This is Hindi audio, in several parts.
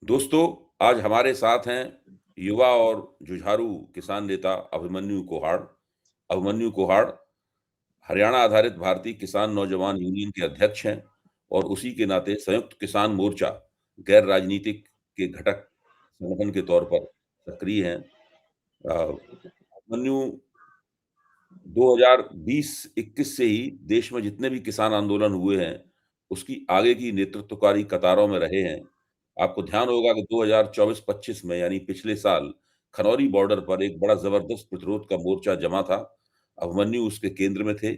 दोस्तों, आज हमारे साथ हैं युवा और जुझारू किसान नेता अभिमन्यु कोहाड़। अभिमन्यु कोहाड़ हरियाणा आधारित भारतीय किसान नौजवान यूनियन के अध्यक्ष हैं और उसी के नाते संयुक्त किसान मोर्चा गैर राजनीतिक के घटक संगठन के तौर पर सक्रिय हैं। अभिमन्यु 2020-21 से ही देश में जितने भी किसान आंदोलन हुए हैं, उसकी आगे की नेतृत्वकारी कतारों में रहे हैं। आपको ध्यान होगा कि 2024-25 में यानी पिछले साल खनौरी बॉर्डर पर एक बड़ा ज़बरदस्त प्रतिरोध का मोर्चा जमा था। अभिमन्यु उसके केंद्र में थे।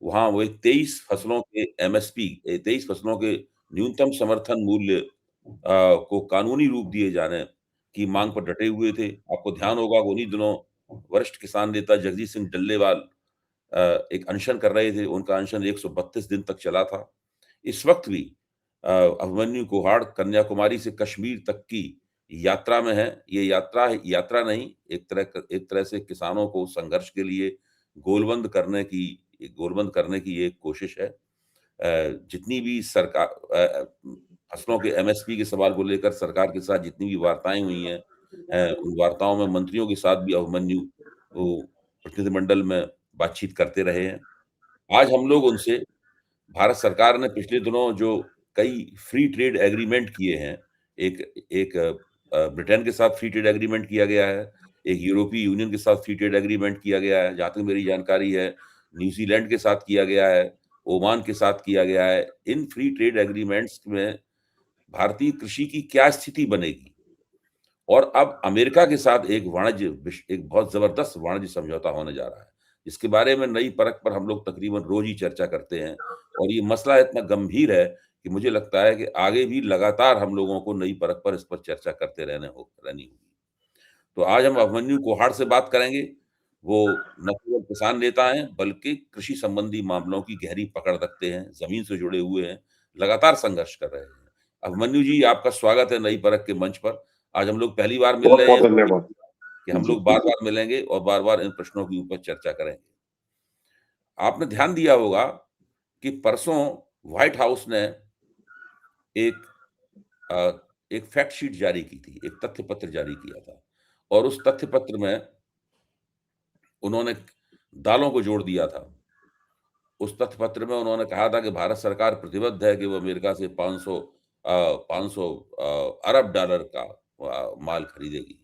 वहाँ वो एक 23 फसलों के एमएसपी 23 फसलों के न्यूनतम समर्थन मूल्य को कानूनी रूप दिए जाने की माँग पर डटे हुए थे। आपको ध्यान होगा कि उन्हीं दिनों वरिष्ठ किसान नेता जगजीत सिंह डल्लेवाल एक अनशन कर रहे थे। उनका अनशन 132 दिन तक चला था। इस वक़्त भी अभिमन्यु कोहाड़ कन्याकुमारी से कश्मीर तक की यात्रा में है। ये यात्रा नहीं, एक तरह से किसानों को संघर्ष के लिए गोलबंद करने की ये एक कोशिश है। जितनी भी फसलों के एमएसपी के सवाल को लेकर सरकार के साथ जितनी भी वार्ताएँ हुई हैं, उन वार्ताओं में मंत्रियों के साथ भी अभिमन्यु वो प्रतिनिधिमंडल में बातचीत करते रहे हैं। आज हम लोग उनसे भारत सरकार ने पिछले दिनों जो कई फ्री ट्रेड एग्रीमेंट किए हैं, एक एक ब्रिटेन के साथ फ्री ट्रेड एग्रीमेंट किया गया है, एक यूरोपीय यूनियन के साथ फ्री ट्रेड एग्रीमेंट किया गया है, जहाँ तक मेरी जानकारी है, न्यूज़ीलैंड के साथ किया गया है, ओमान के साथ किया गया है। इन फ्री ट्रेड एग्रीमेंट्स में भारतीय कृषि की क्या स्थिति बनेगी? और अब अमेरिका के साथ एक बहुत ज़बरदस्त वाणिज्य समझौता होने जा रहा है, जिसके बारे में नई परख पर हम लोग तकरीबन रोज़ ही चर्चा करते हैं और ये मसला इतना गंभीर है कि मुझे लगता है कि आगे भी लगातार हम लोगों को नई परख पर इस पर चर्चा करते रहनी होगी। तो आज हम अभिमन्यु कोहाड़ से बात करेंगे। वो न केवल किसान नेता हैं, बल्कि कृषि संबंधी मामलों की गहरी पकड़ रखते हैं, ज़मीन से जुड़े हुए हैं, लगातार संघर्ष कर रहे हैं। अभिमन्यु जी, आपका स्वागत है नई परख के मंच पर। आज हम लोग पहली बार मिल बहुत रहे बहुत हैं धन्यवाद। कि हम जी। लोग बार-बार मिलेंगे और बार-बार इन प्रश्नों के ऊपर चर्चा करेंगे। आपने ध्यान दिया होगा कि परसों व्हाइट हाउस ने एक अ, एक फैक्ट शीट जारी की थी, एक तथ्य पत्र जारी किया था और उस तथ्य पत्र में उन्होंने दालों को जोड़ दिया था। उस तथ्य पत्र में उन्होंने कहा था कि भारत सरकार प्रतिबद्ध है कि वो अमेरिका से 500 अरब डॉलर का माल खरीदेगी।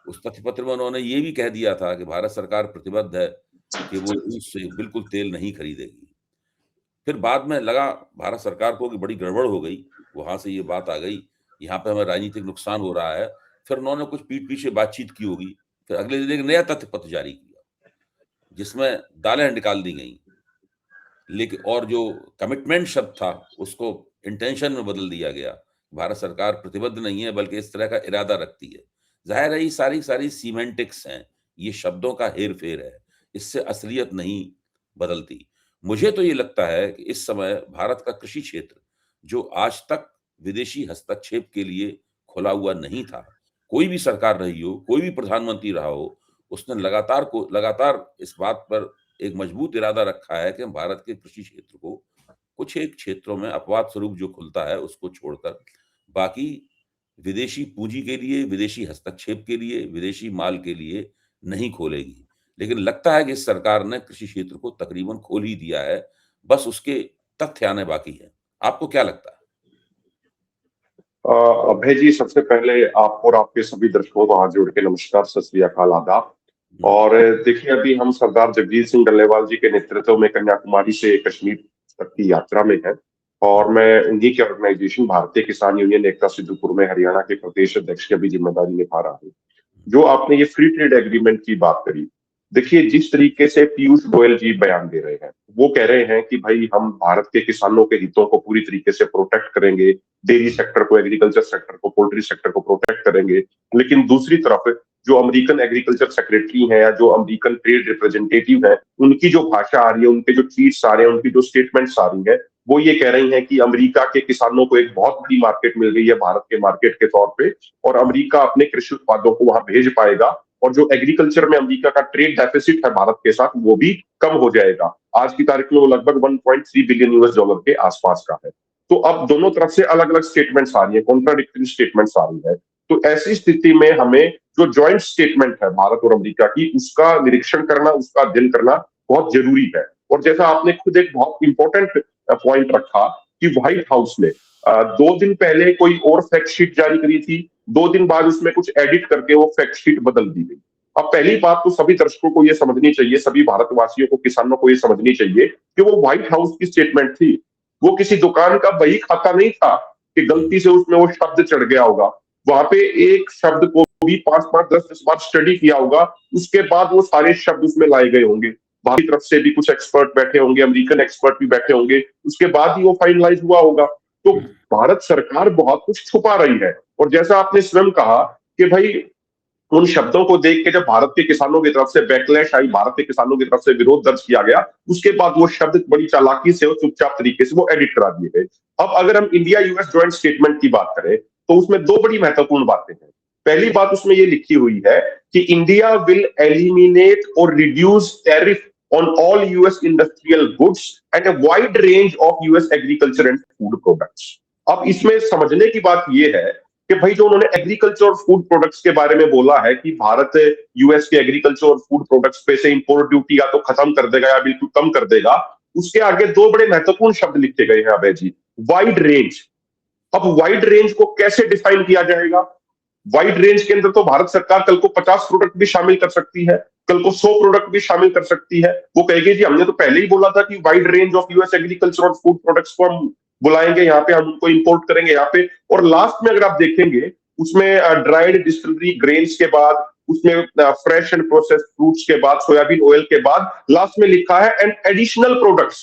उस तथ्य पत्र में उन्होंने ये भी कह दिया था कि भारत सरकार प्रतिबद्ध है कि वो रूस से बिल्कुल तेल नहीं खरीदेगी। फिर बाद में लगा भारत सरकार को कि बड़ी गड़बड़ हो गई, वहाँ से ये बात आ गई, यहाँ पे हमें राजनीतिक नुकसान हो रहा है। फिर उन्होंने कुछ पीठ पीछे बातचीत की होगी। फिर अगले दिन एक नया तथ्य पत्र जारी किया, जिसमें दालें निकाल दी गईं। लेकिन और जो कमिटमेंट शब्द था, उसको इंटेंशन में बदल दिया गया। भारत सरकार प्रतिबद्ध नहीं है, बल्कि इस तरह का इरादा रखती है। ज़ाहिर है ये सारी सीमेंटिक्स हैं, ये शब्दों का हेर-फेर है। इससे असलियत नहीं बदलती। मुझे तो ये लगता है कि इस समय भारत का कृषि क्षेत्र, जो आज तक विदेशी हस्तक्षेप के लिए खुला हुआ नहीं था, कोई भी सरकार रही हो, कोई भी प्रधानमंत्री रहा हो, उसने लगातार इस बात पर एक मजबूत इरादा रखा है कि हम भारत के कृषि क्षेत्र को कुछ एक क्षेत्रों में अपवाद स्वरूप जो खुलता है उसको छोड़कर बाकी विदेशी पूंजी के लिए, विदेशी हस्तक्षेप के लिए, विदेशी माल के लिए नहीं खोलेगी। लेकिन लगता है कि इस सरकार ने कृषि क्षेत्र को तकरीबन खोल ही दिया है, बस उसके तथ्य आने बाकी हैं। आपको क्या लगता है? अभय जी, सबसे पहले आपको और आपके सभी दर्शकों को हाथ जोड़ के नमस्कार, सत श्री अकाल, आदाब। हुँ, और देखिए, अभी हम सरदार जगजीत सिंह डल्लेवाल जी के नेतृत्व में कन्याकुमारी से कश्मीर तक की यात्रा में है और हुँ, मैं उन्हीं के ऑर्गेनाइजेशन भारतीय किसान यूनियन एकता सिद्धूपुर में हरियाणा के प्रदेश अध्यक्ष की भी जिम्मेदारी निभा रहा हूँ। जो आपने ये फ्री ट्रेड एग्रीमेंट की बात करी, देखिए जिस तरीके से पीयूष गोयल जी बयान दे रहे हैं, वो कह रहे हैं कि भाई हम भारत के किसानों के हितों को पूरी तरीके से प्रोटेक्ट करेंगे, डेयरी हुँ, सेक्टर को, एग्रीकल्चर सेक्टर को, पोल्ट्री सेक्टर को प्रोटेक्ट करेंगे। लेकिन दूसरी तरफ जो अमेरिकन एग्रीकल्चर सेक्रेटरी हैं या जो अमेरिकन ट्रेड रिप्रेजेंटेटिव है, उनकी जो भाषा आ रही है, उनके जो ट्वीट्स आ रहे हैं, उनकी जो स्टेटमेंट्स आ रही है, वो ये कह रही हैं कि अमेरिका के किसानों को एक बहुत बड़ी मार्केट मिल गई है भारत के मार्केट के तौर पे और अमेरिका अपने कृषि उत्पादों को वहां भेज पाएगा और जो एग्रीकल्चर में अमेरिका का ट्रेड डेफिसिट है भारत के साथ, वो भी कम हो जाएगा। आज की तारीख में वो लगभग 1.3 बिलियन यूएस डॉलर के आसपास का है। तो अब दोनों तरफ से अलग अलग स्टेटमेंट्स आ रही है, कॉन्ट्राडिक्टरी स्टेटमेंट्स आ रही है। तो ऐसी स्थिति में हमें जो ज्वाइंट स्टेटमेंट है भारत और अमेरिका की, उसका निरीक्षण करना, उसका अध्ययन करना बहुत जरूरी है। और जैसा आपने खुद एक बहुत इंपॉर्टेंट पॉइंट रखा कि व्हाइट हाउस ने 2 दिन पहले कोई और फैक्ट शीट जारी करी थी, 2 दिन बाद उसमें कुछ एडिट करके वो फैक्ट शीट बदल दी गई। अब पहली बात तो सभी दर्शकों को ये समझनी चाहिए, सभी भारतवासियों को, किसानों को ये समझनी चाहिए कि वो व्हाइट हाउस की स्टेटमेंट थी, वो किसी दुकान का बही खाता नहीं था कि गलती से उसमें वो शब्द चढ़ गया होगा। वहां पे एक शब्द को भी 5-5, 10-10 बार स्टडी किया होगा, उसके बाद वो सारे शब्द उसमें लाए गए होंगे। भारत की तरफ से भी कुछ एक्सपर्ट बैठे होंगे, अमेरिकन एक्सपर्ट भी बैठे होंगे, उसके बाद ही वो फाइनलाइज हुआ होगा। तो भारत सरकार बहुत कुछ छुपा रही है। और जैसा आपने स्वयं कहा कि भाई उन शब्दों को देख के जब भारत के किसानों की तरफ से बैकलैश आई, भारत के किसानों की तरफ से विरोध दर्ज किया गया, उसके बाद वो शब्द बड़ी चालाकी से और चुपचाप तरीके से वो एडिट करा दिए गए। अब अगर हम इंडिया यूएस ज्वाइंट स्टेटमेंट की बात करें तो उसमें 2 बड़ी महत्वपूर्ण बातें हैं। पहली बात उसमें ये लिखी हुई है कि इंडिया विल एलिमिनेट और reduce tariff on all US industrial goods and a wide range of US agriculture and food products. अब इसमें समझने की बात यह है कि भाई जो उन्होंने एग्रीकल्चर और फूड प्रोडक्ट्स के बारे में बोला है कि भारत यूएस के एग्रीकल्चर और फूड प्रोडक्ट्स पे से इंपोर्ट ड्यूटी या तो खत्म कर देगा या बिल्कुल कम कर देगा, उसके आगे 2 बड़े महत्वपूर्ण शब्द लिखे गए हैं अभय जी, वाइड रेंज। अब वाइड रेंज को कैसे डिफाइन किया जाएगा? वाइड रेंज के अंदर तो भारत सरकार कल को 50 प्रोडक्ट भी शामिल कर सकती है, कल को 100 प्रोडक्ट भी शामिल कर सकती है। वो कहेगी जी हमने तो पहले ही बोला था कि wide range of US agriculture और फूड प्रोडक्ट्स को हम बुलाएंगे, यहाँ पे हम उनको इंपोर्ट करेंगे यहाँ पे। और लास्ट में अगर आप देखेंगे उसमें ड्राइड डिस्टिलरी ग्रेन्स के बाद, उसमें फ्रेश एंड प्रोसेस्ड फ्रूट्स के बाद, सोयाबीन ऑयल के बाद लास्ट में लिखा है एंड एडिशनल प्रोडक्ट्स।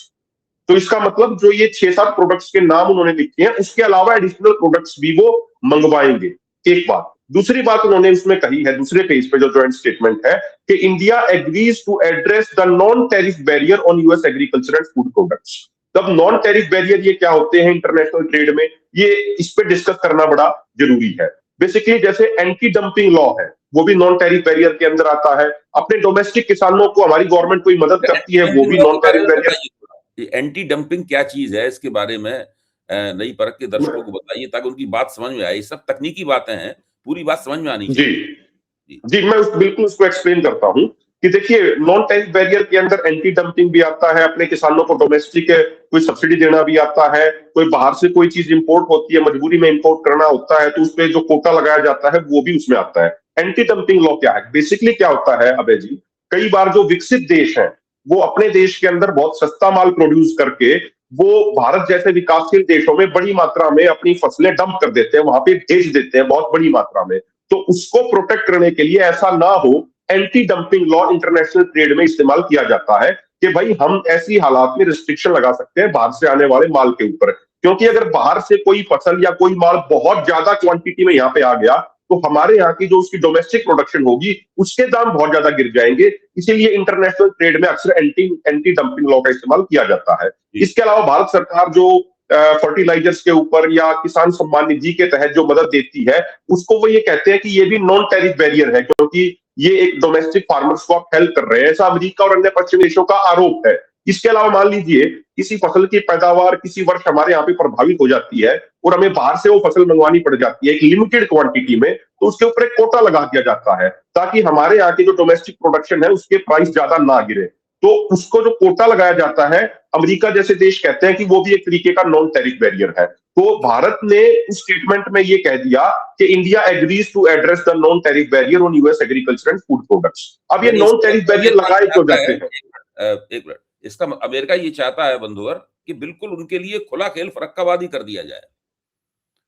तो इसका मतलब जो ये 6-7 प्रोडक्ट्स के नाम उन्होंने लिखे हैं, उसके अलावा एडिशनल प्रोडक्ट्स भी वो मंगवाएंगे। एक बात। दूसरी बात उन्होंने इसमें कही है दूसरे पेज पे जो ज्वाइंट स्टेटमेंट है कि India agrees to address the non tariff barrier on US agriculture and food products. तब नॉन टैरिफ बैरियर ये क्या होते हैं इंटरनेशनल ट्रेड में, ये इस पे डिस्कस करना बड़ा जरूरी है। बेसिकली जैसे एंटी डंपिंग लॉ है, वो भी नॉन टैरिफ बैरियर के अंदर आता है। अपने डोमेस्टिक किसानों को हमारी गवर्नमेंट कोई मदद करती है, वो भी non tariff barrier. Anti dumping क्या चीज है, इसके बारे में नई परख के दर्शकों को बताइए ताकि उनकी बात समझ में आए। ये सब तकनीकी बातें हैं, पूरी बात समझ में आनी चाहिए। जी मैं बिल्कुल उसको एक्सप्लेन करता हूं कि देखिए नॉन टैरिफ बैरियर के अंदर एंटी डंपिंग भी आता है, अपने किसानों को डोमेस्टिक कोई सब्सिडी देना भी आता है, कोई बाहर से कोई चीज इंपोर्ट होती है, मजबूरी में इंपोर्ट करना होता है तो उस पर जो कोटा लगाया जाता है वो भी उसमें आता है। एंटी डंपिंग लॉ क्या है? बेसिकली क्या होता है अभय जी, कई बार जो विकसित देश है वो अपने देश के अंदर बहुत सस्ता माल प्रोड्यूस करके वो भारत जैसे विकासशील देशों में बड़ी मात्रा में अपनी फसलें डंप कर देते हैं, वहां पे भेज देते हैं बहुत बड़ी मात्रा में। तो उसको प्रोटेक्ट करने के लिए ऐसा ना हो, anti dumping law international trade में इस्तेमाल किया जाता है कि भाई हम ऐसी हालात में रिस्ट्रिक्शन लगा सकते हैं बाहर से आने वाले माल के ऊपर। क्योंकि अगर बाहर से कोई फसल या कोई माल बहुत ज्यादा क्वांटिटी में यहाँ पे आ गया तो हमारे यहाँ की जो उसकी डोमेस्टिक प्रोडक्शन होगी उसके दाम बहुत ज्यादा गिर जाएंगे। इसीलिए इंटरनेशनल ट्रेड में अक्सर एंटी डंपिंग लॉ का इस्तेमाल किया जाता है। इसके अलावा भारत सरकार जो फर्टिलाइजर्स के ऊपर या किसान सम्मान निधि के तहत जो मदद देती है उसको वो ये कहते हैं कि ये भी नॉन टैरिफ बैरियर है, क्योंकि ये एक डोमेस्टिक फार्मर्स को आप हेल्प कर रहे हैं, ऐसा अमेरिका और अन्य पश्चिमी देशों का आरोप है। इसके अलावा मान लीजिए किसी फसल की पैदावार किसी वर्ष हमारे यहाँ पे प्रभावित हो जाती है और हमें बाहर से वो फसल मंगवानी पड़ जाती है एक लिमिटेड क्वांटिटी में, तो उसके ऊपर एक कोटा लगा दिया जाता है ताकि हमारे यहाँ की जो डोमेस्टिक प्रोडक्शन है उसके प्राइस ज्यादा ना गिरे। तो उसको जो कोटा लगाया जाता है, अमेरिका जैसे देश कहते हैं कि वो भी एक तरीके का नॉन टैरिफ बैरियर है। तो भारत ने उस स्टेटमेंट में ये कह दिया कि India agrees to address the non tariff barrier on US agriculture and food products. अब ये नॉन टैरिफ बैरियर लगाए क्यों जाते हैं? एक मिनट, इसका अमेरिका ये चाहता है बंधुवर कि बिल्कुल उनके लिए खुला खेल फरक्कावादी कर दिया जाए,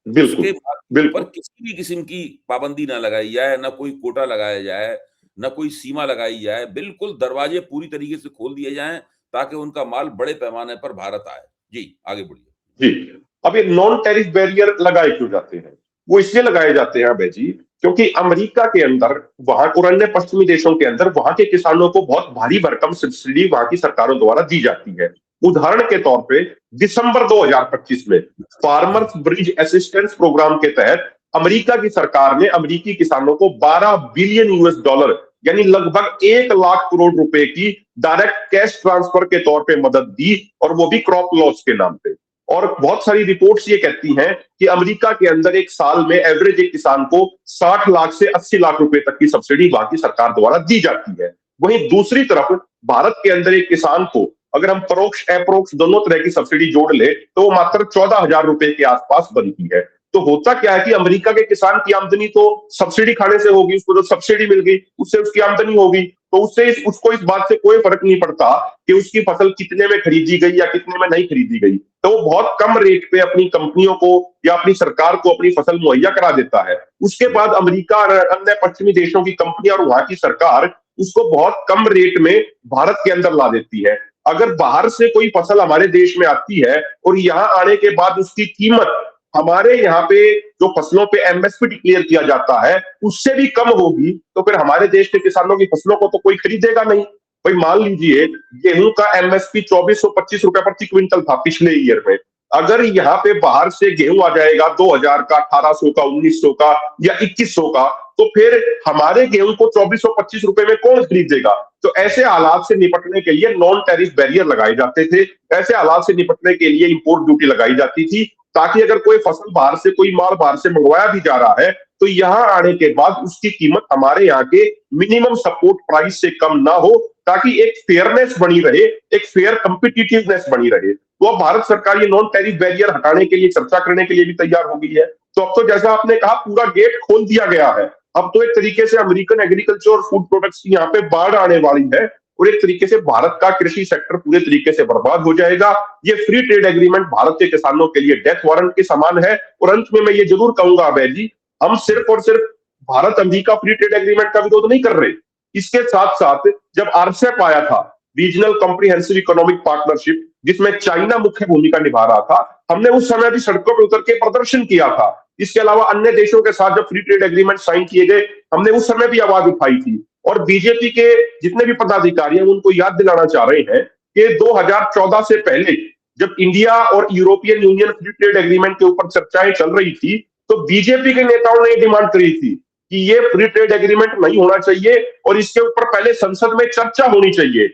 उसके पर किसी भी किस्म की पाबंदी ना लगाई जाए, ना कोई कोटा लगाया जाए, ना कोई सीमा लगाई जाए, बिल्कुल दरवाजे पूरी तरीके से खोल दिए जाएं ताकि उनका माल बड़े पैमाने पर भारत आए। जी आगे बढ़िए। जी अब ये नॉन टैरिफ बैरियर लगाए क्यों जाते हैं? वो इसलिए लगाए जाते हैं अभय जी क्योंकि अमेरिका के अंदर वहां और अन्य पश्चिमी देशों के अंदर वहां के किसानों को बहुत भारी भरकम सब्सिडी वहां की सरकारों द्वारा दी जाती है। उदाहरण के तौर पे दिसंबर 2025 में फार्मर्स ब्रिज असिस्टेंस प्रोग्राम के तहत अमेरिका की सरकार ने अमेरिकी किसानों को 12 बिलियन यूएस डॉलर यानी लगभग 1 लाख करोड़ रुपए की डायरेक्ट कैश ट्रांसफर के तौर पे मदद दी, और वो भी क्रॉप लॉस के नाम पे। और बहुत सारी रिपोर्ट्स ये कहती हैं कि अमेरिका के अंदर एक साल में एवरेज एक किसान को 60 लाख से 80 लाख रुपए तक की सब्सिडी वहां की सरकार द्वारा दी जाती है। वहीं दूसरी तरफ भारत के अंदर एक किसान को अगर हम परोक्ष अप्रोक्ष दोनों तरह की सब्सिडी जोड़ ले तो वो मात्र 14,000 रुपए के आसपास बनती है। तो होता क्या है कि अमेरिका के किसान की आमदनी तो सब्सिडी खाने से होगी, उसको जो सब्सिडी मिल गई उससे उसकी आमदनी होगी, तो उससे उसको इस बात से कोई फर्क नहीं पड़ता कि उसकी फसल कितने में खरीदी गई या कितने में नहीं खरीदी गई। तो वो बहुत कम रेट पे अपनी कंपनियों को या अपनी सरकार को अपनी फसल मुहैया करा देता है। उसके बाद अमेरिका और अन्य पश्चिमी देशों की कंपनियां और वहां की सरकार उसको बहुत कम रेट में भारत के अंदर ला देती है। अगर बाहर से कोई फसल हमारे देश में आती है और यहाँ आने के बाद उसकी कीमत हमारे यहाँ पे जो फसलों पे एमएसपी डिक्लेयर किया जाता है उससे भी कम होगी, तो फिर हमारे देश के किसानों की फसलों को तो कोई खरीदेगा नहीं। भाई मान लीजिए गेहूं का एमएसपी 2425 रुपए प्रति क्विंटल था पिछले ईयर में। अगर यहाँ पे बाहर से गेहूं आ जाएगा 2000 का, 1800 का, 1900 का या 2100 का, तो फिर हमारे गेहूं को 2425 रुपए में कौन खरीदेगा? तो ऐसे हालात से निपटने के लिए नॉन टैरिफ बैरियर लगाए जाते थे। ऐसे हालात से निपटने के लिए इंपोर्ट ड्यूटी लगाई जाती थी, ताकि अगर कोई फसल बाहर से, कोई माल बाहर से मंगवाया भी जा रहा है तो यहाँ आने के बाद उसकी कीमत हमारे यहाँ के मिनिमम सपोर्ट प्राइस से कम ना हो, ताकि एक फेयरनेस बनी रहे, एक फेयर कंपिटिटिवनेस बनी रहे। तो अब भारत सरकार ये नॉन टैरिफ बैरियर हटाने के लिए, चर्चा करने के लिए भी तैयार हो गई है। तो अब तो जैसा आपने कहा पूरा गेट खोल दिया गया है। अब तो एक तरीके से अमेरिकन एग्रीकल्चर और फूड प्रोडक्ट्स की यहाँ पे बाढ़ आने वाली है और एक तरीके से भारत का कृषि सेक्टर पूरे तरीके से बर्बाद हो जाएगा। ये फ्री ट्रेड एग्रीमेंट भारत के किसानों के लिए डेथ वारंट के समान है। और अंत में मैं ये जरूर कहूंगा अभय जी, हम सिर्फ और सिर्फ Bharat America free trade agreement का विरोध नहीं कर रहे। इसके साथ साथ जब आरसेप आया था, रीजनल कॉम्प्रिहेंसिव इकोनॉमिक पार्टनरशिप, जिसमें चाइना मुख्य भूमिका निभा रहा था, हमने उस समय भी सड़कों पर उतर के प्रदर्शन किया था। इसके अलावा अन्य देशों के साथ जब फ्री ट्रेड एग्रीमेंट साइन किए गए, हमने उस समय भी आवाज उठाई थी। और बीजेपी के जितने भी पदाधिकारी हैं उनको याद दिलाना चाह रहे हैं कि 2014 से पहले जब इंडिया और European union free trade agreement के ऊपर चर्चाएं चल रही थी, तो बीजेपी के नेताओं ने डिमांड करी थी कि ये फ्री ट्रेड एग्रीमेंट नहीं होना चाहिए और इसके ऊपर पहले संसद में चर्चा होनी चाहिए।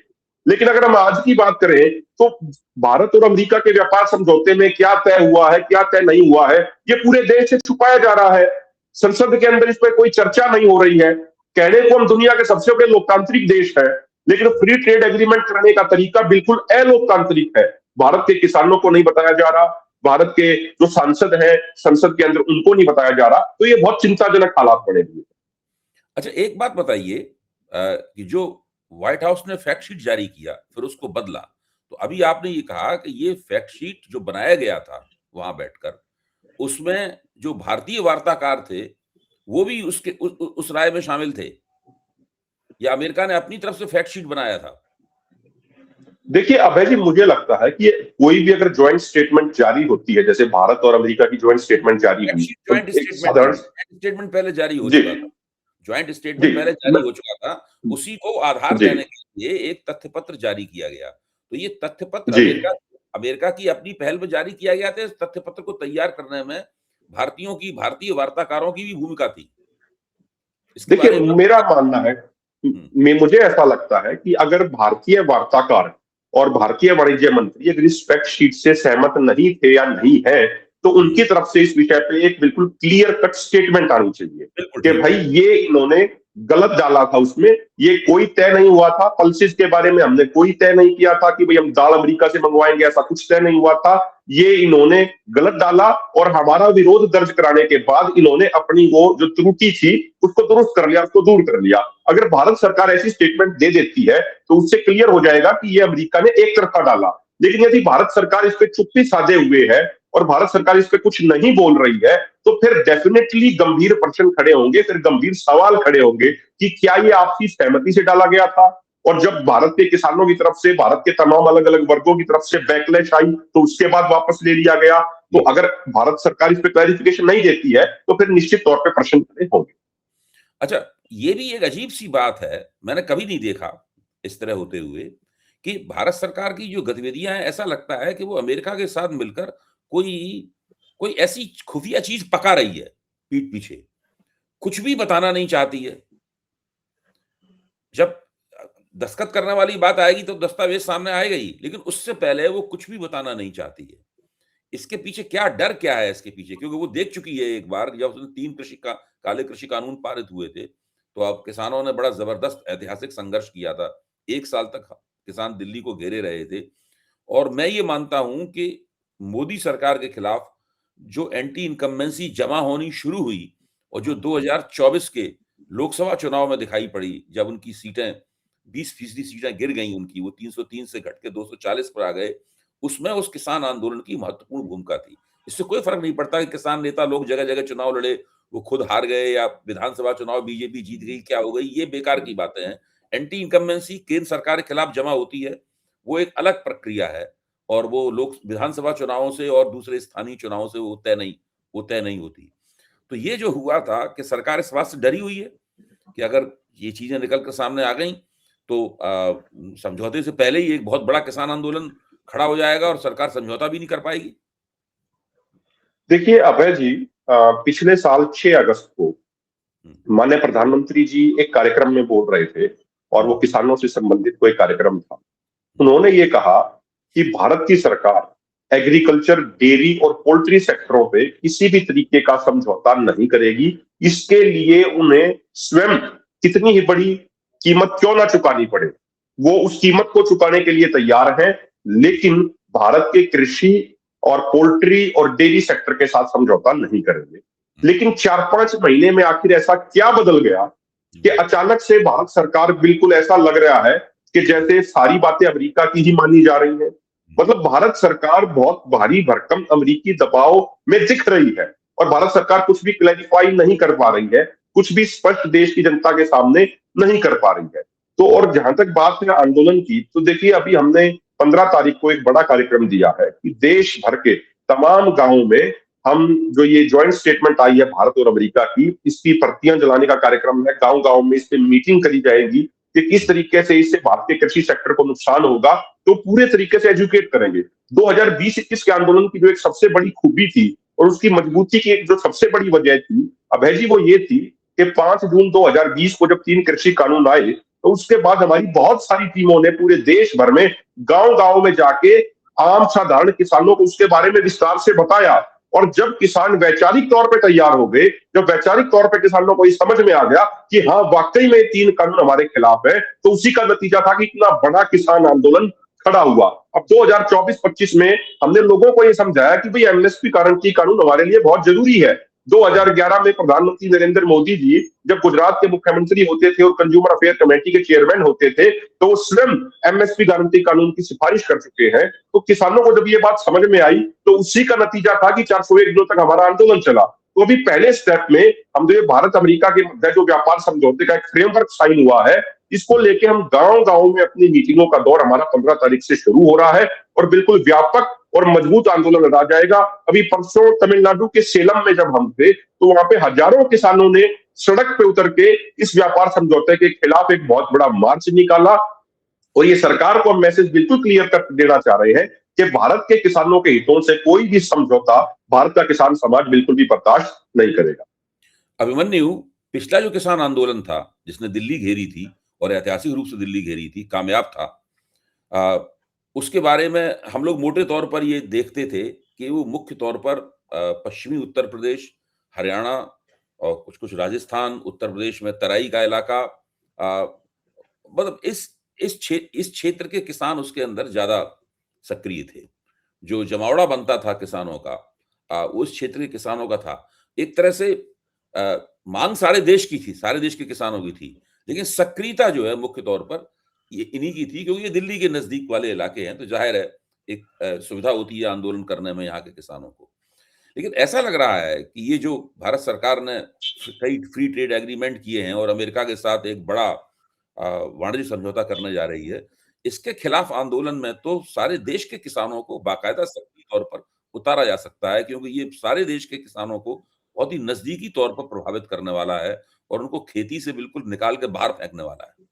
लेकिन अगर हम आज की बात करें तो भारत और अमेरिका के व्यापार समझौते में क्या तय हुआ है, क्या तय नहीं हुआ है, ये पूरे देश से छुपाया जा रहा है। संसद के अंदर इस पर कोई चर्चा नहीं हो रही है। कहने को हम दुनिया के सबसे बड़े लोकतांत्रिक देश है, लेकिन फ्री ट्रेड एग्रीमेंट करने का तरीका बिल्कुल अलोकतांत्रिक है। भारत के किसानों को नहीं बताया जा रहा, भारत के जो सांसद हैं संसद के अंदर उनको नहीं बताया जा रहा। तो ये बहुत चिंताजनक हालात बने हुए। अच्छा, एक बात बताइए कि जो व्हाइट हाउस ने फैक्ट शीट जारी किया फिर उसको बदला, तो अभी आपने ये कहा कि ये फैक्ट शीट जो बनाया गया था वहां बैठकर, उसमें जो भारतीय वार्ताकार थे वो भी उस राय में शामिल थे, या अमेरिका ने अपनी तरफ से फैक्ट शीट बनाया था? देखिए अभय जी, मुझे लगता है कि कोई भी अगर ज्वाइंट स्टेटमेंट जारी होती है, जैसे भारत और अमेरिका की ज्वाइंट स्टेटमेंट जारी हुई, तो एक साधारण स्टेटमेंट पहले जारी हो जी चुका था, ज्वाइंट जी स्टेटमेंट पहले जारी हो चुका था, उसी को आधार जी देने के लिए एक तथ्य पत्र जारी किया गया। तो ये तथ्य पत्र जी अमेरिका की अपनी पहल में जारी किया गया था। इस तथ्य पत्र को तैयार करने में भारतीय वार्ताकारों की भी भूमिका थी। इसके देखिए बारे में मेरा मानना है, हुँ, मुझे ऐसा लगता है कि अगर भारतीय वार्ताकार और भारतीय वाणिज्य मंत्री अगर इस फैक्ट शीट से सहमत नहीं थे या नहीं है, तो उनकी तरफ से इस विषय पे एक बिल्कुल क्लियर कट स्टेटमेंट आनी चाहिए बिल्कुल कि ठीक भाई है। ये इन्होंने गलत डाला था उसमें, ये कोई तय नहीं हुआ था। पल्सिस के बारे में हमने कोई तय नहीं किया था कि भाई हम दाल अमेरिका से मंगवाएंगे, ऐसा कुछ तय नहीं हुआ था। ये इन्होंने गलत डाला और हमारा विरोध दर्ज कराने के बाद इन्होंने अपनी वो जो त्रुटि थी उसको दुरुस्त कर लिया, उसको दूर कर लिया। अगर भारत सरकार ऐसी स्टेटमेंट दे देती है तो उससे क्लियर हो जाएगा कि ये अमेरिका ने एक तरफा डाला। लेकिन यदि भारत सरकार इस पे चुप्पी साधे हुए है और भारत सरकार इस पे कुछ नहीं बोल रही है, तो फिर डेफिनेटली गंभीर प्रश्न खड़े होंगे, फिर गंभीर सवाल खड़े होंगे कि क्या ये आपसी सहमति से डाला गया था। और जब भारत के किसानों की तरफ से, भारत के तमाम अलग अलग वर्गों की तरफ से बैकलैश आई, तो उसके बाद वापस ले लिया गया। तो अगर भारत सरकार इस पे क्लैरिफिकेशन नहीं देती है तो फिर निश्चित तौर पर प्रश्न खड़े होंगे। अच्छा, ये भी एक अजीब-सी बात है, मैंने कभी नहीं देखा इस तरह होते हुए कि भारत सरकार की जो गतिविधियाँ हैं, ऐसा लगता है कि वो अमेरिका के साथ मिलकर कोई कोई ऐसी खुफिया चीज़ पका रही है, पीठ पीछे। कुछ भी बताना नहीं चाहती है। जब दस्तखत करने वाली बात आएगी तो दस्तावेज़ सामने आएगा ही, लेकिन उससे पहले वो कुछ भी बताना नहीं चाहती है। इसके पीछे क्या डर क्या है इसके पीछे? क्योंकि वो देख चुकी है एक बार जब उसने 3 काले कृषि कानून पारित हुए थे, तो अब किसानों ने बड़ा ज़बरदस्त ऐतिहासिक संघर्ष किया था। 1 साल तक किसान दिल्ली को घेरे रहे थे और मैं ये मानता हूँ कि मोदी सरकार के खिलाफ जो एंटी इनकम्बेंसी जमा होनी शुरू हुई और जो 2024 के लोकसभा चुनाव में दिखाई पड़ी, जब उनकी सीटें 20% सीटें गिर गईं उनकी, वो 303 से घट के 240 पर आ गए, उसमें उस किसान आंदोलन की महत्वपूर्ण भूमिका थी। इससे कोई फ़र्क नहीं पड़ता कि किसान नेता लोग जगह-जगह चुनाव लड़े, वो खुद हार गए या विधानसभा चुनाव बीजेपी जीत गई, क्या हो गई, ये बेकार की बातें हैं। एंटी इनकम्बेंसी केंद्र सरकार के खिलाफ जमा होती है, वो एक अलग प्रक्रिया है और वो लोक विधानसभा चुनावों से और दूसरे स्थानीय चुनावों से वो तय नहीं होती। तो ये जो हुआ था कि सरकार इस बात से डरी हुई है कि अगर ये चीज़ें निकल कर सामने आ गईं, तो समझौते से पहले ही एक बहुत बड़ा किसान आंदोलन खड़ा हो जाएगा और सरकार समझौता भी नहीं कर पाएगी। देखिए अभय जी, पिछले साल 6 अगस्त को हुँ, माननीय प्रधानमंत्री जी एक कार्यक्रम में बोल रहे थे और हुँ, वो किसानों से संबंधित कोई कार्यक्रम था। उन्होंने ये कहा कि भारत की सरकार एग्रीकल्चर, डेयरी और पोल्ट्री सेक्टरों पे किसी भी तरीके का समझौता नहीं करेगी। इसके लिए उन्हें स्वयं कितनी ही बड़ी कीमत क्यों ना चुकानी पड़े, वो उस कीमत को चुकाने के लिए तैयार हैं, लेकिन भारत के कृषि और पोल्ट्री और डेयरी सेक्टर के साथ समझौता नहीं करेंगे। हुँ, लेकिन 4-5 महीने में आखिर ऐसा क्या बदल गया कि हुँ, अचानक से भारत सरकार बिल्कुल ऐसा लग रहा है कि जैसे सारी बातें अमेरिका की ही मानी जा रही हैं। मतलब भारत सरकार बहुत भारी भरकम अमेरिकी दबाव में दिख रही है और भारत सरकार कुछ भी क्लैरिफाई नहीं कर पा रही है, कुछ भी स्पष्ट देश की जनता के सामने नहीं कर पा रही है। तो और जहां तक बात है आंदोलन की, तो देखिए अभी हमने 15 तारीख को एक बड़ा कार्यक्रम दिया है कि देश भर के तमाम गांवों में हम जो ये ज्वाइंट स्टेटमेंट आई है भारत और अमेरिका की, इसकी प्रतियां जलाने का कार्यक्रम है। गांव गांव में इस पे मीटिंग करी जाएगी कि किस तरीके से इससे भारतीय कृषि सेक्टर को नुकसान होगा, तो पूरे तरीके से एजुकेट करेंगे। 2020-21 के आंदोलन की जो एक सबसे बड़ी खूबी थी और उसकी मजबूती की एक जो सबसे बड़ी वजह थी अभय जी, वो ये थी कि 5 जून 2020 को जब 3 कृषि कानून आए, तो उसके बाद हमारी बहुत सारी टीमों ने पूरे देश भर में गांव गांव में जाके आम साधारण किसानों को उसके बारे में विस्तार से बताया। और जब किसान वैचारिक तौर पे तैयार हो गए, जब वैचारिक तौर पे किसानों को ये समझ में आ गया कि हाँ वाकई में 3 कानून हमारे खिलाफ है, तो उसी का नतीजा था कि इतना बड़ा किसान आंदोलन खड़ा हुआ। अब 2024-25 में हमने लोगों को ये समझाया कि भाई एमएसपी गारंटी कानून हमारे लिए बहुत जरूरी है। 2011 में प्रधानमंत्री नरेंद्र मोदी जी जब गुजरात के मुख्यमंत्री होते थे और कंज्यूमर अफेयर कमेटी के चेयरमैन होते थे, तो वो स्वयं एमएसपी गारंटी कानून की सिफारिश कर चुके हैं। तो किसानों को जब ये बात समझ में आई, तो उसी का नतीजा था कि 401 दिनों तक हमारा आंदोलन चला। तो अभी पहले स्टेप में हम जो ये भारत अमेरिका के मध्य जो व्यापार समझौते का एक फ्रेमवर्क साइन हुआ है, इसको लेके हम गांव गांव में अपनी मीटिंगों का दौर हमारा 15 तारीख से शुरू हो रहा है और बिल्कुल व्यापक और मजबूत आंदोलन लड़ा जाएगा। अभी परसों तमिलनाडु के सेलम में जब हम थे, तो वहां पे हजारों किसानों ने सड़क पे उतर के इस व्यापार समझौते के खिलाफ एक बहुत बड़ा मार्च निकाला और ये सरकार को मैसेज बिल्कुल क्लियर कर देना चाह रहे हैं कि भारत के किसानों के हितों से कोई भी समझौता भारत का किसान समाज बिल्कुल भी बर्दाश्त नहीं करेगा। अभिमन्यु, पिछला जो किसान आंदोलन था, जिसने दिल्ली घेरी थी और ऐतिहासिक रूप से दिल्ली घेरी थी, कामयाब था। अ, उसके बारे में हम लोग मोटे तौर पर ये देखते थे कि वो मुख्य तौर पर पश्चिमी उत्तर प्रदेश, हरियाणा और कुछ-कुछ राजस्थान, उत्तर प्रदेश में तराई का इलाका, मतलब इस क्षेत्र के किसान उसके अंदर ज़्यादा सक्रिय थे। जो जमावड़ा बनता था किसानों का, उस क्षेत्र के किसानों का था। एक तरह से माँग सारे देश की थी, सारे देश के किसानों की थी। लेकिन सक्रियता जो है मुख्य तौर पर ये इन्हीं की थी, क्योंकि ये दिल्ली के नज़दीक वाले इलाके हैं, तो ज़ाहिर है एक सुविधा होती है आंदोलन करने में यहाँ के किसानों को। लेकिन ऐसा लग रहा है कि ये जो भारत सरकार ने कई फ्री ट्रेड एग्रीमेंट किए हैं और अमेरिका के साथ एक बड़ा वाणिज्य समझौता करने जा रही है, इसके खिलाफ आंदोलन में तो सारे देश के किसानों को बाकायदा सक्रिय तौर पर उतारा जा सकता है, क्योंकि ये सारे देश के किसानों को बहुत ही नज़दीकी तौर पर प्रभावित करने वाला है और उनको खेती से बिल्कुल निकाल के बाहर फेंकने वाला है।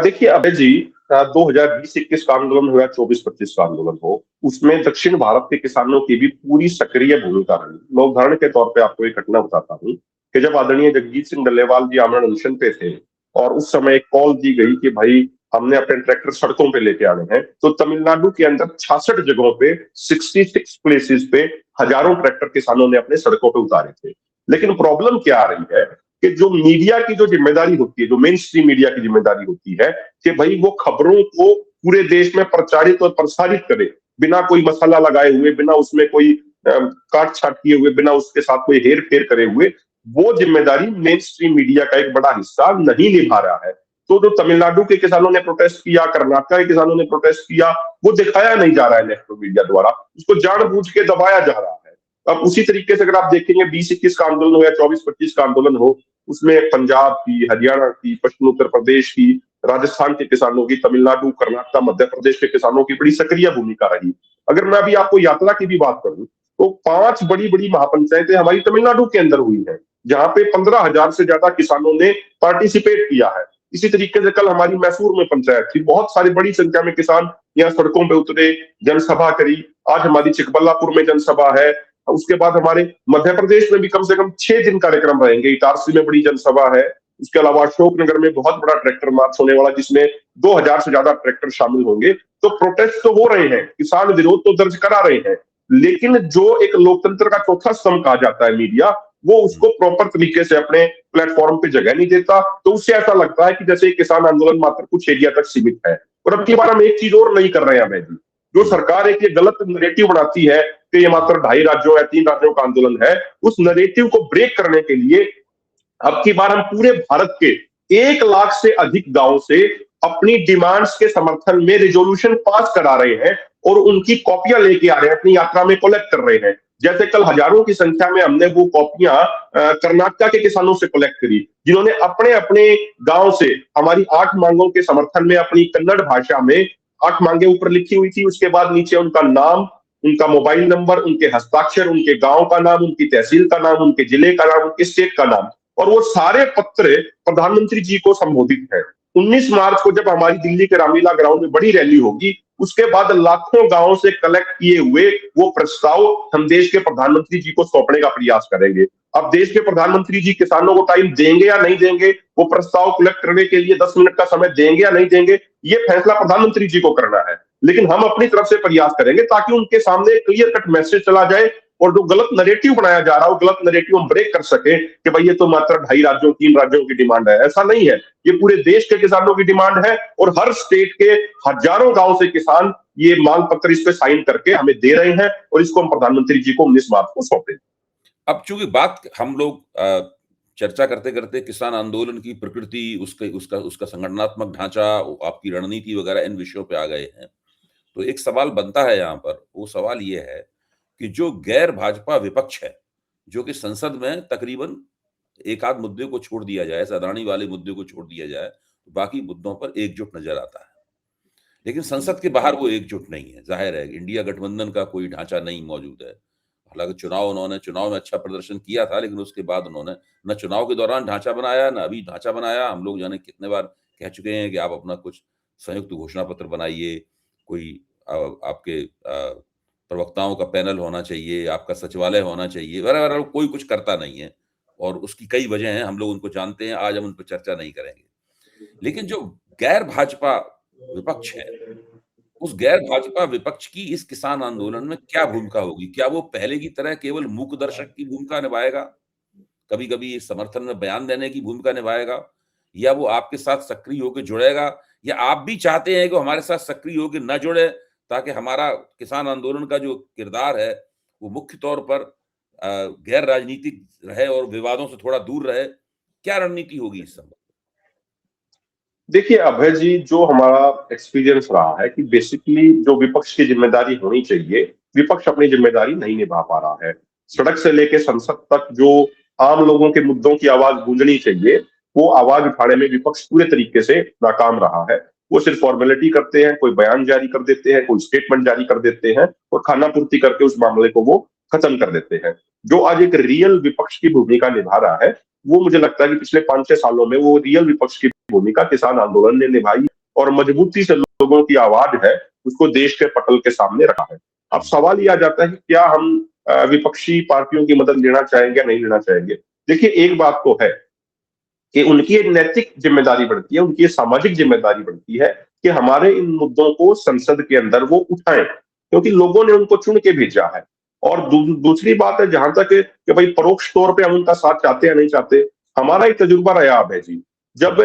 देखिए अभय जी, 2020-21 का आंदोलन हो या 24-25 का आंदोलन हो, उसमें दक्षिण भारत के किसानों की भी पूरी सक्रिय भूमिका रही। मैं उदाहरण के तौर पे आपको एक घटना बताता हूँ कि जब आदरणीय जगजीत सिंह डल्लेवाल जी आमरण अनशन पे थे और उस समय एक कॉल दी गई कि भाई हमने अपने ट्रैक्टर सड़कों पे लेके आने हैं, तो तमिलनाडु के अंदर 66 जगहों पे 66 प्लेसेस पे हजारों ट्रैक्टर किसानों ने अपने सड़कों पे उतारे थे। लेकिन प्रॉब्लम क्या आ रही है कि जो मीडिया की जो जिम्मेदारी होती है, जो मेन स्ट्रीम मीडिया की जिम्मेदारी होती है कि भाई वो खबरों को पूरे देश में प्रचारित और प्रसारित करे, बिना कोई मसाला लगाए हुए, बिना उसमें कोई काट छाट किए हुए, बिना उसके साथ कोई हेर फेर करे हुए, वो जिम्मेदारी मेन स्ट्रीम मीडिया का एक बड़ा हिस्सा नहीं निभा रहा है। तो जो तमिलनाडु के किसानों ने प्रोटेस्ट किया, कर्नाटक के किसानों ने प्रोटेस्ट किया, वो दिखाया नहीं जा रहा है नेशनल मीडिया द्वारा, उसको जानबूझ के दबाया जा रहा है। अब उसी तरीके से अगर आप देखेंगे 20-21 का आंदोलन हो या 24-25 का आंदोलन हो, उसमें पंजाब की, हरियाणा की, पश्चिमी उत्तर प्रदेश की, राजस्थान के किसानों की, तमिलनाडु, कर्नाटक, मध्य प्रदेश के किसानों की बड़ी सक्रिय भूमिका रही। अगर मैं अभी आपको यात्रा की भी बात करूं, तो 5 बड़ी-बड़ी महापंचायतें हमारी तमिलनाडु के अंदर हुई हैं, जहां पे 15,000 से ज्यादा किसानों ने पार्टिसिपेट किया है। इसी तरीके से कल हमारी मैसूर में पंचायत थी, बहुत सारी बड़ी संख्या में किसान यहाँ सड़कों पे उतरे, जनसभा करी। आज हमारी चिकबल्लापुर में जनसभा है। उसके बाद हमारे मध्य प्रदेश में भी कम से कम 6 दिन कार्यक्रम रहेंगे। इटारसी में बड़ी जनसभा है। उसके अलावा अशोकनगर में बहुत बड़ा ट्रैक्टर मार्च होने वाला, जिसमें 2,000 से ज्यादा ट्रैक्टर शामिल होंगे। तो प्रोटेस्ट तो हो रहे हैं, किसान विरोध तो दर्ज करा रहे हैं, लेकिन जो एक लोकतंत्र का चौथा स्तंभ कहा जाता है मीडिया, वो उसको प्रॉपर तरीके से अपने प्लेटफॉर्म पे जगह नहीं देता। तो उससे ऐसा लगता है कि जैसे किसान आंदोलन मात्र कुछ एरिया तक सीमित है। और अब की बार हम एक चीज और नहीं कर रहे हैं अभय जी, जो सरकार एक ये गलत नरेटिव बनाती है कि ये मात्र 2.5 राज्यों या 3 राज्यों का आंदोलन है, उस नरेटिव को ब्रेक करने के लिए अब की बार हम पूरे भारत के 1 लाख से अधिक गांव से अपनी डिमांड्स के समर्थन में रिजोल्यूशन पास करा रहे हैं और उनकी कॉपियां लेके आ रहे हैं, अपनी यात्रा में कलेक्ट कर रहे हैं। जैसे कल हजारों की संख्या में हमने वो कॉपियां कर्नाटक के किसानों से कलेक्ट करी, जिन्होंने अपने अपने गांव से हमारी 8 मांगों के समर्थन में अपनी कन्नड़ भाषा में 8 मांगे ऊपर लिखी हुई थी। उसके बाद नीचे उनका नाम, उनका मोबाइल नंबर, उनके हस्ताक्षर, उनके गांव का नाम, उनकी तहसील का नाम, उनके जिले का नाम, उनके स्टेट का नाम, और वो सारे पत्र प्रधानमंत्री जी को संबोधित है। 19 मार्च को जब हमारी दिल्ली के रामलीला ग्राउंड में बड़ी रैली होगी, उसके बाद लाखों गांवों से कलेक्ट किए हुए वो प्रस्ताव हम देश के प्रधानमंत्री जी को सौंपने का प्रयास करेंगे। अब देश के प्रधानमंत्री जी किसानों को टाइम देंगे या नहीं देंगे, वो प्रस्ताव कलेक्ट करने के लिए 10 मिनट का समय देंगे या नहीं देंगे, ये फैसला प्रधानमंत्री जी को करना है। लेकिन हम अपनी तरफ से प्रयास करेंगे ताकि उनके सामने क्लियर कट मैसेज चला जाए और जो गलत नरेटिव बनाया जा रहा है, वो गलत नरेटिव हम ब्रेक कर सके कि भाई ये तो मात्र 2.5 राज्यों 3 राज्यों की डिमांड है। ऐसा नहीं है, ये पूरे देश के किसानों की डिमांड है और हर स्टेट के हजारों गांव से किसान ये मांग पत्र इस पे साइन करके हमें दे रहे हैं और इसको हम प्रधानमंत्री जी को 19 मार्च को सौंपे। अब चूंकि बात हम लोग चर्चा करते करते किसान आंदोलन की प्रकृति, उसके उसका उसका संगठनात्मक ढांचा, आपकी रणनीति वगैरह इन विषयों पे आ गए हैं, तो एक सवाल बनता है यहाँ पर। वो सवाल ये है कि जो गैर भाजपा विपक्ष है, जो कि संसद में तकरीबन एक आध मुद्दे को छोड़ दिया जाए, अदानी वाले मुद्दे को छोड़ दिया जाए, तो बाकी मुद्दों पर एकजुट नजर आता है। लेकिन संसद के बाहर वो एकजुट नहीं है। जाहिर है इंडिया गठबंधन का कोई ढांचा नहीं मौजूद है। हालांकि उन्होंने चुनाव में अच्छा प्रदर्शन किया था, लेकिन उसके बाद उन्होंने न चुनाव के दौरान ढांचा बनाया, न अभी ढांचा बनाया। हम लोग जाने कितने बार कह चुके हैं कि आप अपना कुछ संयुक्त घोषणा पत्र बनाइए, कोई आपके प्रवक्ताओं का पैनल होना चाहिए, आपका सचिवालय होना चाहिए, बराबर कोई कुछ करता नहीं है। और उसकी कई वजह हैं, हम लोग उनको जानते हैं, आज हम उन पर चर्चा नहीं करेंगे। लेकिन जो गैर भाजपा विपक्ष है, उस गैर भाजपा विपक्ष की इस किसान आंदोलन में क्या भूमिका होगी? क्या वो पहले की तरह केवल मूक दर्शक की भूमिका निभाएगा? कभी-कभी समर्थन में बयान देने की भूमिका निभाएगा? या वो आपके साथ सक्रिय होकर जुड़ेगा? या आप भी चाहते हैं कि वो हमारे साथ सक्रिय होकर ना जुड़े, ताकि हमारा किसान आंदोलन का जो किरदार है, वो मुख्य तौर पर गैर राजनीतिक रहे और विवादों से थोड़ा दूर रहे? क्या रणनीति होगी इस संबंध? देखिए अभय जी, जो हमारा एक्सपीरियंस रहा है कि बेसिकली जो विपक्ष की जिम्मेदारी होनी चाहिए, विपक्ष अपनी जिम्मेदारी नहीं निभा पा रहा है। सड़क से लेके संसद तक जो आम लोगों के मुद्दों की आवाज गूंजनी चाहिए, वो आवाज उठाने में विपक्ष पूरे तरीके से नाकाम रहा है। वो सिर्फ फॉर्मेलिटी करते हैं, कोई बयान जारी कर देते हैं, कोई स्टेटमेंट जारी कर देते हैं और खाना पूर्ति करके उस मामले को वो खत्म कर देते हैं। जो आज एक रियल विपक्ष की भूमिका निभा रहा है, वो मुझे लगता है कि पिछले 5-6 सालों में वो रियल विपक्ष की भूमिका किसान आंदोलन ने निभाई और मजबूती से लोगों की आवाज है उसको देश के पटल के सामने रखा है। अब सवाल ये आ जाता है कि क्या हम विपक्षी पार्टियों की मदद लेना चाहेंगे या नहीं लेना चाहेंगे। देखिए एक बात तो है कि उनकी एक नैतिक जिम्मेदारी बढ़ती है, उनकी एक सामाजिक जिम्मेदारी बढ़ती है कि हमारे इन मुद्दों को संसद के अंदर वो उठाएं, क्योंकि लोगों ने उनको चुन के भेजा है। और दूसरी बात है, जहां तक कि भाई परोक्ष तौर पे हम उनका साथ चाहते या नहीं चाहते, हमारा एक तजुर्बा रहा है जी। जब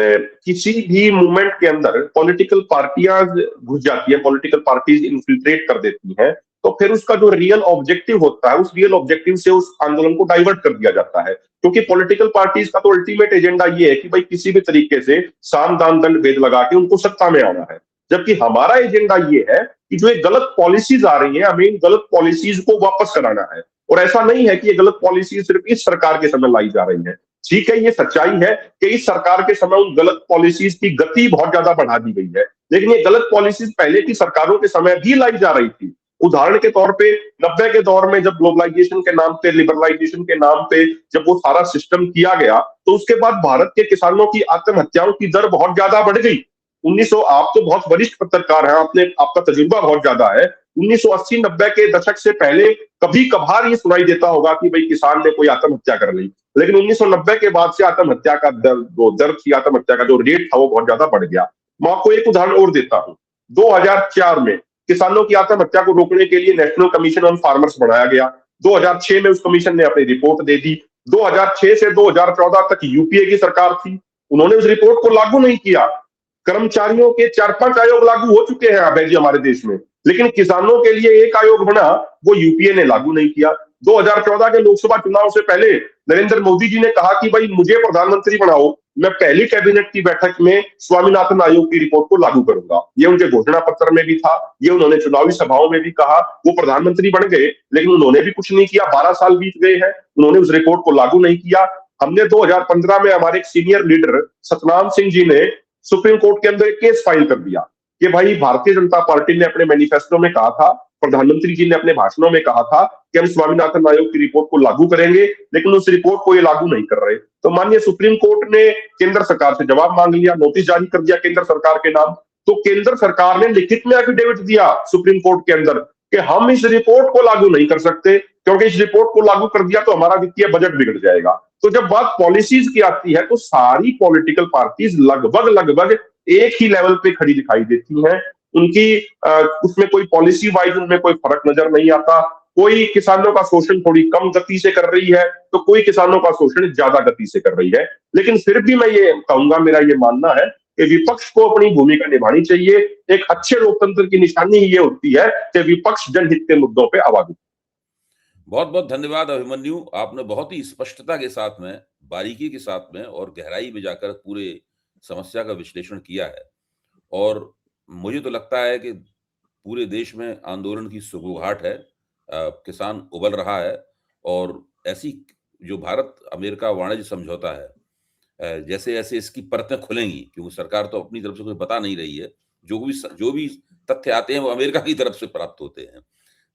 किसी भी मूवमेंट के अंदर पॉलिटिकल पार्टियां घुस जाती है, पॉलिटिकल पार्टीज इन्फिल्ट्रेट कर देती हैं, तो फिर उसका जो रियल ऑब्जेक्टिव होता है, उस रियल ऑब्जेक्टिव से उस आंदोलन को डाइवर्ट कर दिया जाता है। क्योंकि पॉलिटिकल पार्टीज का तो अल्टीमेट एजेंडा ये है कि भाई किसी भी तरीके से साम दाम दंड भेद लगा के उनको सत्ता में आना है। जबकि हमारा एजेंडा ये है कि जो ये गलत पॉलिसीज आ रही है, हमें इन गलत पॉलिसीज को वापस कराना है। और ऐसा नहीं है कि ये गलत पॉलिसी सिर्फ इस सरकार के समय लाई जा रही है। ठीक है, ये सच्चाई है कि इस सरकार के समय उन गलत पॉलिसीज की गति बहुत ज्यादा बढ़ा दी गई है, लेकिन ये गलत पॉलिसीज पहले की सरकारों के समय भी लाई जा रही थी। उदाहरण के तौर पे 90 के दौर में जब ग्लोबलाइजेशन के नाम पे, लिबरलाइजेशन के नाम पे जब वो सारा सिस्टम किया गया, तो उसके बाद भारत के किसानों की आत्महत्याओं की दर बहुत ज्यादा बढ़ गई। 1900, आप तो बहुत वरिष्ठ पत्रकार हैं, आपका तजुर्बा बहुत ज्यादा है। 1980-90 के दशक से पहले कभी कभार ये सुनाई देता होगा कि भाई किसान ने कोई आत्महत्या कर ली, लेकिन 1990 के बाद से आत्महत्या का दर थी, आत्महत्या का जो रेट था वो बहुत ज्यादा बढ़ गया। मैं आपको एक उदाहरण और देता हूं। 2004 में किसानों की आत्महत्या को रोकने के लिए नेशनल कमीशन ऑन फार्मर्स बनाया गया। 2006 में उस कमीशन ने अपनी रिपोर्ट दे दी। 2006 से 2014 तक यूपीए की सरकार थी, उन्होंने उस रिपोर्ट को लागू नहीं किया। कर्मचारियों के 4-5 आयोग लागू हो चुके हैं अभय जी हमारे देश में, लेकिन किसानों के लिए एक आयोग बना, वो यूपीए ने लागू नहीं किया। 2014 के लोकसभा चुनाव से पहले नरेंद्र मोदी जी ने कहा कि भाई मुझे प्रधानमंत्री बनाओ, मैं पहली कैबिनेट की बैठक में स्वामीनाथन आयोग की रिपोर्ट को लागू करूंगा। ये उनके घोषणा पत्र में भी था, ये उन्होंने चुनावी सभाओं में भी कहा। वो प्रधानमंत्री बन गए, लेकिन उन्होंने भी कुछ नहीं किया। 12 साल बीत गए हैं, उन्होंने उस रिपोर्ट को लागू नहीं किया। हमने 2015 में हमारे एक सीनियर लीडर सतनाम सिंह जी ने सुप्रीम कोर्ट के अंदर एक केस फाइल कर दिया कि भाई भारतीय जनता पार्टी ने अपने मैनिफेस्टो में कहा था, प्रधानमंत्री जी ने अपने भाषणों में कहा था कि हम स्वामीनाथन आयोग की रिपोर्ट को लागू करेंगे, लेकिन उस रिपोर्ट को ये लागू नहीं कर रहे। तो माननीय सुप्रीम कोर्ट ने केंद्र सरकार से जवाब मांग लिया, नोटिस जारी कर दिया केंद्र सरकार के नाम। तो केंद्र सरकार ने लिखित में एफिडेविट दिया सुप्रीम कोर्ट के अंदर कि हम इस रिपोर्ट को लागू नहीं कर सकते, क्योंकि इस रिपोर्ट को लागू कर दिया तो हमारा वित्तीय बजट बिगड़ जाएगा। तो जब बात पॉलिसीज की आती है, तो सारी पॉलिटिकल पार्टीज लगभग लगभग एक ही लेवल पे खड़ी दिखाई देती हैं। उनकी उसमें कोई पॉलिसी वाइज उनमें कोई फर्क नजर नहीं आता। कोई किसानों का शोषण थोड़ी कम गति से कर रही है, तो कोई किसानों का शोषण ज्यादा गति से कर रही है। लेकिन फिर भी मैं ये कहूंगा, मेरा ये मानना है कि विपक्ष को अपनी भूमिका निभानी चाहिए। एक अच्छे लोकतंत्र की निशानी ये होती है कि विपक्ष जनहित के मुद्दों पर आवाज उठाए। बहुत बहुत धन्यवाद अभिमन्यु। आपने बहुत ही स्पष्टता के साथ में, बारीकी के साथ में और गहराई में जाकर पूरे समस्या का विश्लेषण किया है। और मुझे तो लगता है कि पूरे देश में आंदोलन की सुगबुगाहट है, किसान उबल रहा है। और ऐसी जो भारत अमेरिका वाणिज्य समझौता है, जैसे जैसे इसकी परतें खुलेंगी, क्योंकि सरकार तो अपनी तरफ से कुछ बता नहीं रही है, जो भी तथ्य आते हैं वो अमेरिका की तरफ से प्राप्त होते हैं।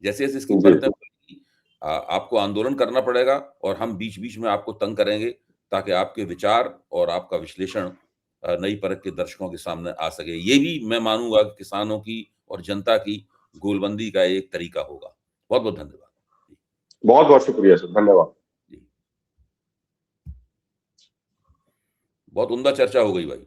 जैसे जैसे इसकी परतें खुलेंगी, आपको आंदोलन करना पड़ेगा और हम बीच बीच में आपको तंग करेंगे, ताकि आपके विचार और आपका विश्लेषण नई परख के दर्शकों के सामने आ सके। ये भी मैं मानूंगा कि किसानों की और जनता की गोलबंदी का एक तरीका होगा। बहुत बहुत धन्यवाद। बहुत बहुत शुक्रिया सर, धन्यवाद। बहुत उम्दा चर्चा हो गई भाई।